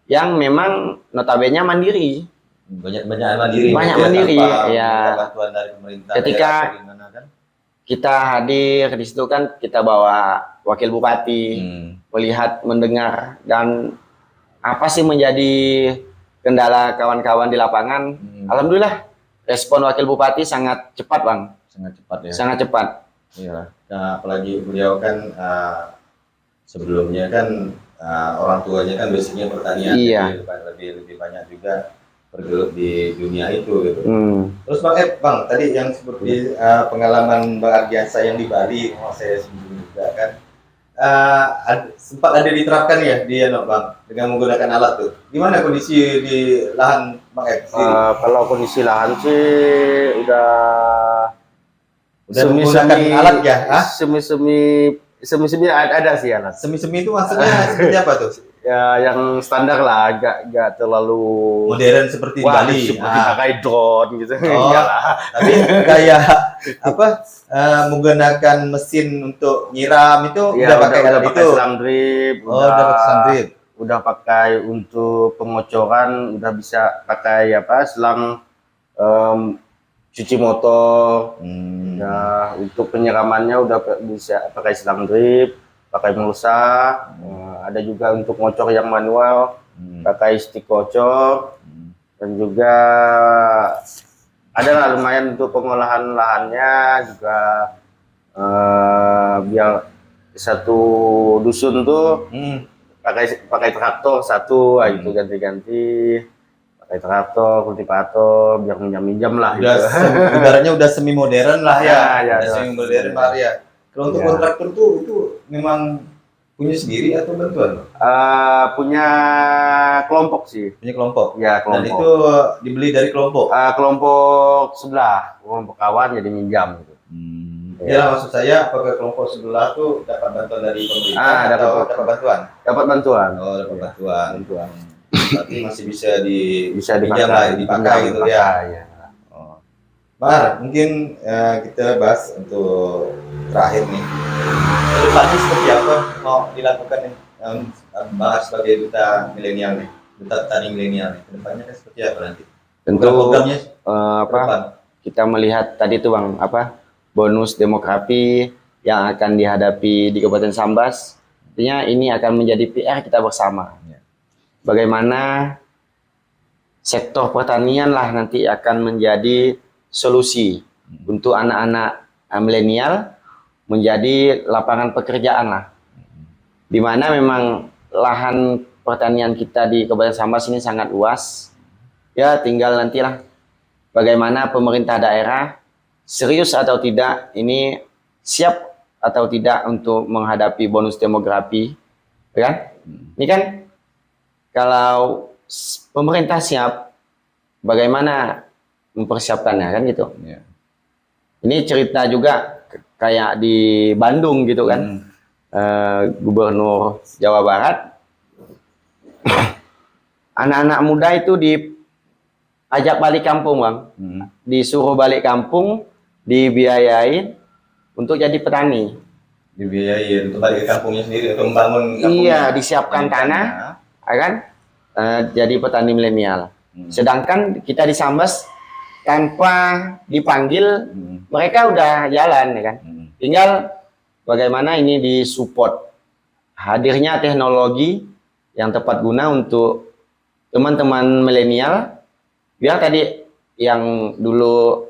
Speaker 2: yang memang notabene mandiri.
Speaker 1: Banyak mandiri.
Speaker 2: Banyak mandiri ya.
Speaker 1: Bantuan dari pemerintah.
Speaker 2: Ketika kita hadir di situ kan kita bawa Wakil Bupati melihat, mendengar dan apa sih menjadi kendala kawan-kawan di lapangan. Alhamdulillah respon Wakil Bupati sangat cepat Bang.
Speaker 1: Sangat cepat ya.
Speaker 2: Sangat cepat.
Speaker 1: Iya. Nah, apalagi beliau kan sebelumnya kan orang tuanya kan basicnya pertanian,
Speaker 2: iya.
Speaker 1: lebih banyak juga bergelut di dunia itu gitu. Terus Bang, tadi yang seperti pengalaman Bang Ardiansa yang di Bali, saya sendiri juga kan sempat ada diterapkan ya dia Bang dengan menggunakan alat tuh. Gimana kondisi di lahan Bang F?
Speaker 3: Kalau kondisi lahan sih udah
Speaker 1: menggunakan alat ya?
Speaker 3: Semi-semi ada sih alat.
Speaker 1: Semi-semi itu maksudnya seperti apa tuh?
Speaker 3: Ya yang standar lah, agak terlalu
Speaker 1: modern seperti Bali.
Speaker 3: Seperti pakai drone gitu.
Speaker 1: Tapi kayak apa? Menggunakan mesin untuk nyiram itu
Speaker 3: ya,
Speaker 1: udah pakai alat itu.
Speaker 3: Selang drip.
Speaker 1: Udah pakai selang drip.
Speaker 3: Udah pakai untuk pengocoran, udah bisa pakai selang cuci motor. Ya, untuk penyiramannya udah bisa pakai selang drip, pakai mulsa. Ada juga untuk ngocor yang manual, pakai stick kocor. Dan juga ada lah lumayan untuk pengolahan lahannya juga. Biar satu dusun tuh pakai traktor satu, itu ganti-ganti. Pakai traktor, kultivator, biar minjam-minjam lah.
Speaker 1: Udah gitu. Ibaratnya udah semi modern lah ya. Semi modern lah ya. Kalau untuk kontraktor tuh itu memang punya sendiri atau bantuan?
Speaker 3: Punya kelompok sih.
Speaker 1: Punya kelompok.
Speaker 3: Ya, kelompok.
Speaker 1: Dan itu dibeli dari kelompok.
Speaker 3: Kelompok sebelah, kelompok kawan jadi minjam gitu.
Speaker 1: Ya, maksud saya apakah kelompok sebelah tuh dapat bantuan dari pemerintah atau dapat bantuan?
Speaker 3: Dapat bantuan.
Speaker 1: Oh, dapat bantuan. Berarti masih bisa
Speaker 3: dipakai
Speaker 1: gitu ya. Bang, mungkin kita bahas untuk terakhir nih. Kedepannya seperti apa mau dilakukan nih, bahas sebagai duta milenial nih, duta petani milenial nih. Kedepannya kan seperti apa nanti?
Speaker 2: Tentu
Speaker 1: programnya
Speaker 2: kita melihat tadi tuh Bang bonus demografi yang akan dihadapi di Kabupaten Sambas. Artinya ini akan menjadi PR kita bersama. Bagaimana sektor pertanian lah nanti akan menjadi solusi untuk anak-anak milenial menjadi lapangan pekerjaan lah. Dimana memang lahan pertanian kita di Kabupaten Sambas ini sangat luas. Ya tinggal nantilah bagaimana pemerintah daerah serius atau tidak ini siap atau tidak untuk menghadapi bonus demografi, ya kan? Ini kan kalau pemerintah siap, bagaimana mempersiapkannya kan gitu.
Speaker 1: Ya.
Speaker 2: Ini cerita juga kayak di Bandung gitu kan, Gubernur Jawa Barat, anak-anak muda itu diajak balik kampung bang, disuruh balik kampung, dibiayain untuk jadi petani.
Speaker 1: Dibiayain untuk balik ke kampungnya sendiri, untuk membangun kampungnya.
Speaker 2: Iya, disiapkan tanah, ya kan? Jadi petani milenial. Sedangkan kita di Sambas tanpa dipanggil, mereka udah jalan, ya kan? Tinggal bagaimana ini disupport hadirnya teknologi yang tepat guna untuk teman-teman milenial, biar tadi yang dulu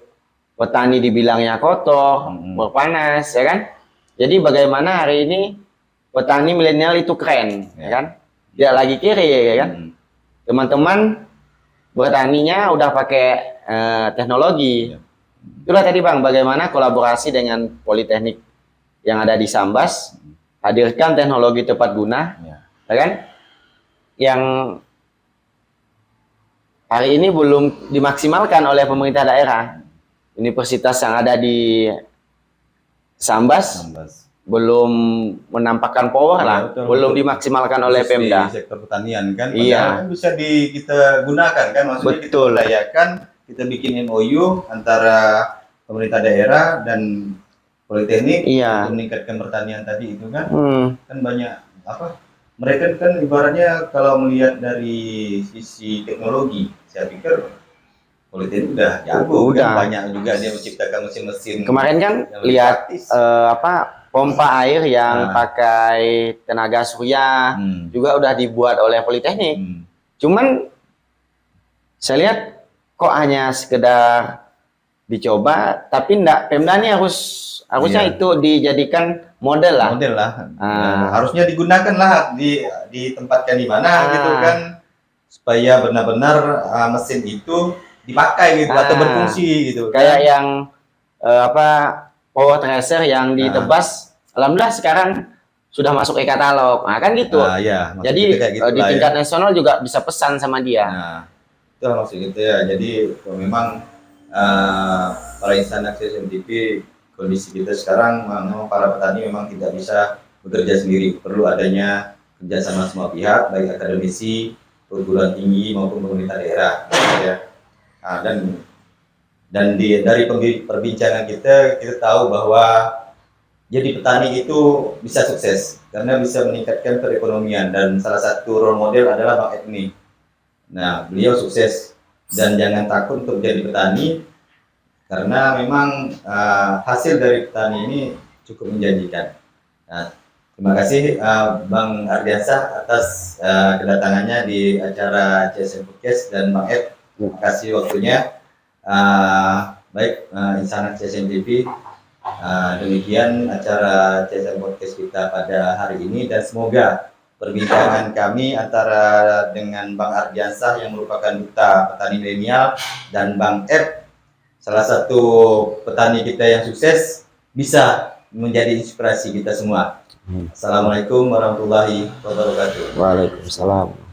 Speaker 2: petani dibilangnya kotor, berpanas, ya kan? Jadi bagaimana hari ini petani milenial itu keren, ya kan? Tidak lagi kiri, ya kan? Teman-teman bertaninya udah pakai teknologi. Itulah tadi bang, bagaimana kolaborasi dengan Politeknik yang ada di Sambas, hadirkan teknologi tepat guna, ya kan? Yang hari ini belum dimaksimalkan oleh pemerintah daerah. Universitas yang ada di Sambas belum menampakkan power lah, belum dimaksimalkan oleh Pemda.
Speaker 1: Di sektor pertanian kan,
Speaker 2: iya,
Speaker 1: kan bisa kita gunakan kan, maksudnya
Speaker 2: betul.
Speaker 1: Kita berdayakan, kita bikin MOU antara pemerintah daerah dan Politeknik untuk meningkatkan pertanian tadi itu kan, kan banyak apa? Mereka kan ibaratnya kalau melihat dari sisi teknologi, saya pikir Politeknik udah jago, kan banyak juga dia menciptakan mesin-mesin.
Speaker 2: Kemarin kan lihat pompa air yang pakai tenaga surya juga udah dibuat oleh Politeknik. Cuman saya lihat kok hanya sekedar dicoba, tapi enggak, Pemda ini harusnya itu dijadikan model lah.
Speaker 1: Model lah. Harusnya digunakan lah, ditempatkan di mana gitu kan, supaya benar-benar mesin itu dipakai gitu atau berfungsi gitu.
Speaker 2: Kayak kan? Yang power tracer yang ditebas, alhamdulillah sekarang sudah masuk e-katalog. Nah, kan gitu. Jadi gitu di tingkat nasional juga bisa pesan sama dia.
Speaker 1: Nah, itu maksud gitu ya. Jadi memang para insan akses MTP, kondisi kita sekarang memang para petani memang tidak bisa bekerja sendiri. Perlu adanya kerjasama semua pihak, baik akademisi, perguruan tinggi maupun pemerintah daerah. Ya. Nah, dari perbincangan kita tahu bahwa jadi petani itu bisa sukses karena bisa meningkatkan perekonomian, dan salah satu role model adalah Bang Edni. Nah, beliau sukses, dan jangan takut untuk jadi petani karena memang hasil dari petani ini cukup menjanjikan. Nah, terima kasih Bang Ardiansah atas kedatangannya di acara CSM Podcast, dan Bang Ed, terima kasih waktunya. Baik, insan CSM TV, demikian acara CSM Podcast kita pada hari ini, dan semoga perbincangan kami antara dengan Bang Ardiansah yang merupakan duta petani milenial dan Bang Ed, salah satu petani kita yang sukses, bisa menjadi inspirasi kita semua. Assalamualaikum warahmatullahi wabarakatuh.
Speaker 2: Waalaikumsalam.